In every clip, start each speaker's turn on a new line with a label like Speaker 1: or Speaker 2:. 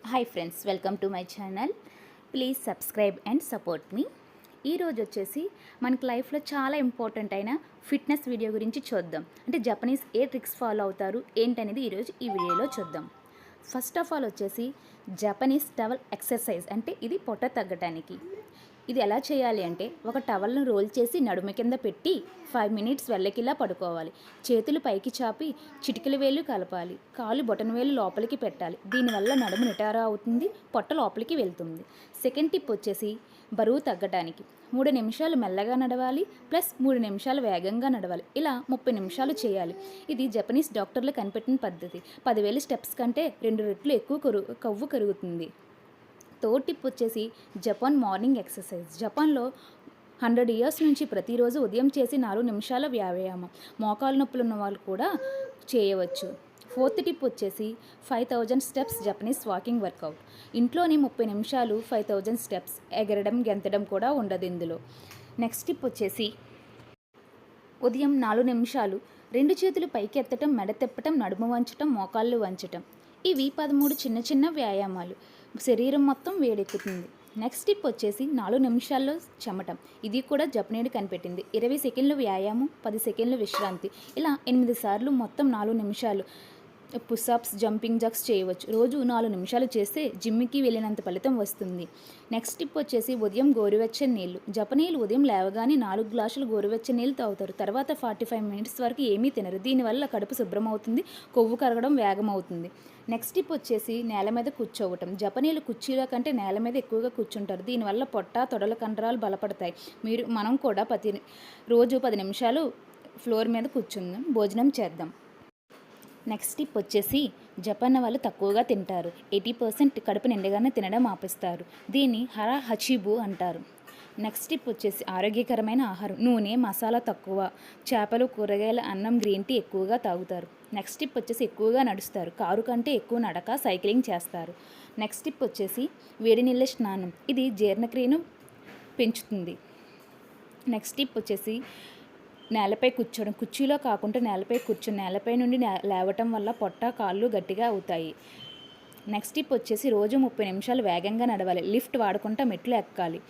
Speaker 1: Hi friends, welcome to my channel. Please subscribe and support me. ఈరోజు వచ్చేసి మనకి లైఫ్లో చాలా ఇంపార్టెంట్ అయిన ఫిట్నెస్ వీడియో గురించి చూద్దాం. అంటే జపనీస్ ఏ ట్రిక్స్ ఫాలో అవుతారు ఏంటనేది ఈరోజు ఈ వీడియోలో చూద్దాం. ఫస్ట్ ఆఫ్ ఆల్ వచ్చేసి జపనీస్ టవల్ ఎక్సర్సైజ్. అంటే ఇది పొట్ట తగ్గటానికి. ఇది ఎలా చేయాలి అంటే, ఒక టవల్ను రోల్ చేసి నడుము కింద పెట్టి 5 మినిట్స్ వెల్లకిలా పడుకోవాలి. చేతులు పైకి చాపి చిటికెల వేలు కలపాలి. కాలు బొటన వేలు లోపలికి పెట్టాలి. దీనివల్ల నడుము నిటారా అవుతుంది, పొట్ట లోపలికి వెళ్తుంది. సెకండ్ టిప్ వచ్చేసి బరువు తగ్గడానికి 3 నిమిషాలు మెల్లగా నడవాలి, ప్లస్ 3 నిమిషాలు వేగంగా నడవాలి. ఇలా 30 నిమిషాలు చేయాలి. ఇది జపనీస్ డాక్టర్లు కనిపెట్టిన పద్ధతి. 10,000 స్టెప్స్ కంటే 2 రెట్లు ఎక్కువ కొవ్వు కరుగుతుంది. థర్డ్ టిప్ వచ్చేసి జపాన్ మార్నింగ్ ఎక్సర్సైజ్. జపాన్లో 100 ఇయర్స్ నుంచి ప్రతిరోజు ఉదయం చేసి 4 నిమిషాల వ్యాయామం. మోకాలు నొప్పులు ఉన్న వాళ్ళు కూడా చేయవచ్చు. ఫోర్త్ టిప్ వచ్చేసి 5000 స్టెప్స్ జపనీస్ వాకింగ్ వర్కౌట్. ఇంట్లోని 30 నిమిషాలు 5000 స్టెప్స్. ఎగరడం గెంతడం కూడా ఉండదు ఇందులో. నెక్స్ట్ టిప్ వచ్చేసి ఉదయం 4 నిమిషాలు 2 చేతులు పైకి ఎత్తటం, మెడ తిప్పటం, నడుము వంచటం, మోకాళ్ళు వంచటం. ఇవి 13 చిన్న చిన్న వ్యాయామాలు. శరీరం మొత్తం వేడెక్కుతుంది. నెక్స్ట్ టిప్ వచ్చేసి 4 నిమిషాల్లో చెమటం. ఇది కూడా జపనీయుడు కనిపెట్టింది. 20 సెకండ్లు వ్యాయామం, 10 సెకండ్లు విశ్రాంతి. ఇలా 8 సార్లు మొత్తం 4 నిమిషాలు పుషప్స్, జంపింగ్ జక్స్ చేయవచ్చు. రోజు 4 నిమిషాలు చేస్తే జిమ్కి వెళ్ళినంత ఫలితం వస్తుంది. నెక్స్ట్ టిప్ వచ్చేసి ఉదయం గోరువెచ్చని నీళ్ళు. జపనీయులు ఉదయం లేవగానే 4 గ్లాసులు గోరువెచ్చని నీళ్ళు తాగుతారు. తర్వాత 45 మినిట్స్ వరకు ఏమీ తినరు. దీనివల్ల కడుపు శుభ్రం అవుతుంది, కొవ్వు కరగడం వేగం అవుతుంది. నెక్స్ట్ టిప్ వచ్చేసి నేల మీద కూర్చోవటం. జపనీయులు కుర్చీల కంటే నేల మీద ఎక్కువగా కూర్చుంటారు. దీనివల్ల పొట్ట, తొడల కండరాలు బలపడతాయి. మనం కూడా రోజు 10 నిమిషాలు ఫ్లోర్ మీద కూర్చుందాం, భోజనం చేద్దాం. నెక్స్ట్ టిప్ వచ్చేసి జపాన్ వాళ్ళు తక్కువగా తింటారు. 80% కడుపు నిండగానే తినడం ఆపిస్తారు. దీన్ని హరా హచిబు అంటారు. నెక్స్ట్ టిప్ వచ్చేసి ఆరోగ్యకరమైన ఆహారం. నూనె, మసాలా తక్కువ. చేపలు, కూరగాయల, అన్నం, గ్రీన్ టీ ఎక్కువగా తాగుతారు. నెక్స్ట్ టిప్ వచ్చేసి ఎక్కువగా నడుస్తారు. కారు కంటే ఎక్కువ నడక, సైక్లింగ్ చేస్తారు. నెక్స్ట్ టిప్ వచ్చేసి వేడి నీళ్ళ స్నానం. ఇది జీర్ణక్రియను పెంచుతుంది. నెక్స్ట్ టిప్ వచ్చేసి నేలపై కూర్చోవడం. కుర్చీలో కాకుండా నేలపై కూర్చొని నేలపై నుండి లేవటం వల్ల పొట్ట, కాళ్ళు గట్టిగా అవుతాయి. నెక్స్ట్ టిప్ వచ్చేసి రోజు 30 నిమిషాలు వేగంగా నడవాలి. లిఫ్ట్ వాడకుండా మెట్లు ఎక్కాలి.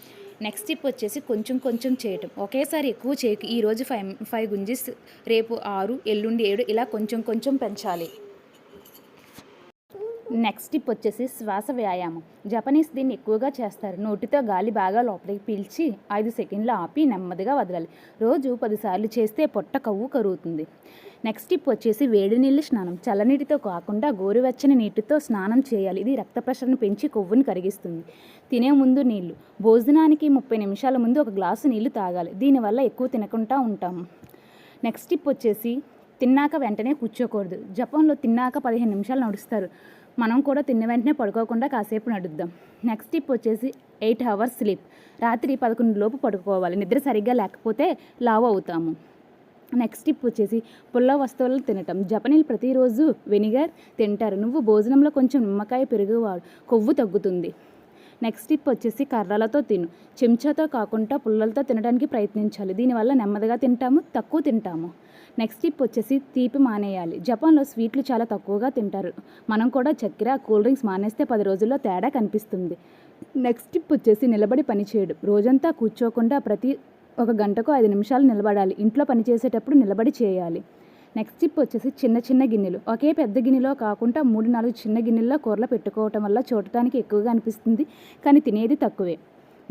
Speaker 1: నెక్స్ట్ టిప్ వచ్చేసి కొంచెం కొంచెం చేయటం. ఒకేసారి ఎక్కువ చేయకు. ఈరోజు 5 గుంజీస్, రేపు 6, ఎల్లుండి 7, ఇలా కొంచెం కొంచెం పెంచాలి. నెక్స్ట్ టిప్ వచ్చేసి శ్వాస వ్యాయామం. జపనీస్ దీన్ని ఎక్కువగా చేస్తారు. నోటితో గాలి బాగా లోపలికి పీల్చి 5 సెకండ్లు ఆపి నెమ్మదిగా వదలాలి. రోజు 10 సార్లు చేస్తే పొట్ట కొవ్వు కరుగుతుంది. నెక్స్ట్ టిప్ వచ్చేసి వేడి నీళ్ళు స్నానం. చల్లనీటితో కాకుండా గోరువెచ్చని నీటితో స్నానం చేయాలి. ఇది రక్త ప్రెషర్ను పెంచి కొవ్వుని కరిగిస్తుంది. తినే ముందు నీళ్లు. భోజనానికి 30 నిమిషాల ముందు 1 గ్లాసు నీళ్లు తాగాలి. దీనివల్ల ఎక్కువ తినకుండా ఉంటాము. నెక్స్ట్ టిప్ వచ్చేసి తిన్నాక వెంటనే కూర్చోకూడదు. జపాన్లో తిన్నాక 15 నిమిషాలు నడుస్తారు. మనం కూడా తిన్న వెంటనే పడుకోకుండా కాసేపు నడుద్దాం. నెక్స్ట్ టిప్ వచ్చేసి 8 అవర్స్ స్లీప్. రాత్రి 11 లోపు పడుకోవాలి. నిద్ర సరిగ్గా లేకపోతే లావు అవుతాము. నెక్స్ట్ టిప్ వచ్చేసి పుల్ల వస్తువులను తినటం. జపనీలు ప్రతిరోజు వెనిగర్ తింటారు. నువ్వు భోజనంలో కొంచెం నిమ్మకాయ, పెరుగు వాడు, కొవ్వు తగ్గుతుంది. నెక్స్ట్ టిప్ వచ్చేసి కర్రలతో తిను. చెంచాతో కాకుండా పుల్లలతో తినడానికి ప్రయత్నించాలి. దీనివల్ల నెమ్మదిగా తింటాము, తక్కువ తింటాము. నెక్స్ట్ టిప్ వచ్చేసి తీపి మానేయాలి. జపాన్లో స్వీట్లు చాలా తక్కువగా తింటారు. మనం కూడా చక్కెర, కూల్ డ్రింక్స్ మానేస్తే 10 రోజుల్లో తేడా కనిపిస్తుంది. నెక్స్ట్ టిప్ వచ్చేసి నిలబడి పని చేయడం. రోజంతా కూర్చోకుండా ప్రతి 1 గంటకు 5 నిమిషాలు నిలబడాలి. ఇంట్లో పని చేసేటప్పుడు నిలబడి చేయాలి. నెక్స్ట్ టిప్ వచ్చేసి చిన్న చిన్న గిన్నెలు. ఒకే పెద్ద గిన్నెలో కాకుండా 3-4 చిన్న గిన్నెల్లో కూరలు పెట్టుకోవటం వల్ల చూడటానికి ఎక్కువగా అనిపిస్తుంది, కానీ తినేది తక్కువే.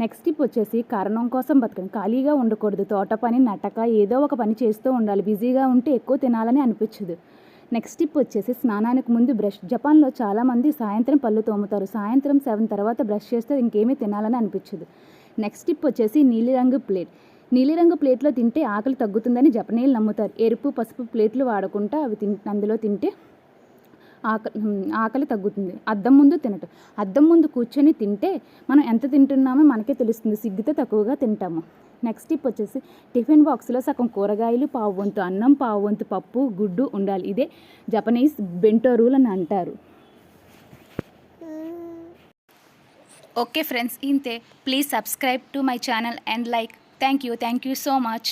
Speaker 1: నెక్స్ట్ టిప్ వచ్చేసి కారణం కోసం బతకడం. ఖాళీగా ఉండకూడదు. తోట పని, నటక, ఏదో ఒక పని చేస్తూ ఉండాలి. బిజీగా ఉంటే ఎక్కువ తినాలని అనిపించదు. నెక్స్ట్ టిప్ వచ్చేసి స్నానానికి ముందు బ్రష్. జపాన్లో చాలామంది సాయంత్రం పళ్ళు తోముతారు. సాయంత్రం 7 తర్వాత బ్రష్ చేస్తే ఇంకేమీ తినాలని అనిపించదు. నెక్స్ట్ టిప్ వచ్చేసి నీలిరంగు ప్లేట్. నీలిరంగు ప్లేట్లో తింటే ఆకలి తగ్గుతుందని జపనీయులు నమ్ముతారు. ఎరుపు, పసుపు ప్లేట్లు వాడకుండా అందులో తింటే ఆకలి తగ్గుతుంది. అద్దం ముందు తినటం. అద్దం ముందు కూర్చొని తింటే మనం ఎంత తింటున్నామో మనకే తెలుస్తుంది. సిగ్గుతో తక్కువగా తింటాము. నెక్స్ట్ టిప్ వచ్చేసి టిఫిన్ బాక్స్లో సగం కూరగాయలు, పావు వంతు అన్నం, పావు వంతు పప్పు, గుడ్డు ఉండాలి. ఇదే జపనీస్ బెంటో రూల్ అని అంటారు. ఓకే ఫ్రెండ్స్, ఇంతే. Please subscribe to my channel and like. Thank you so much.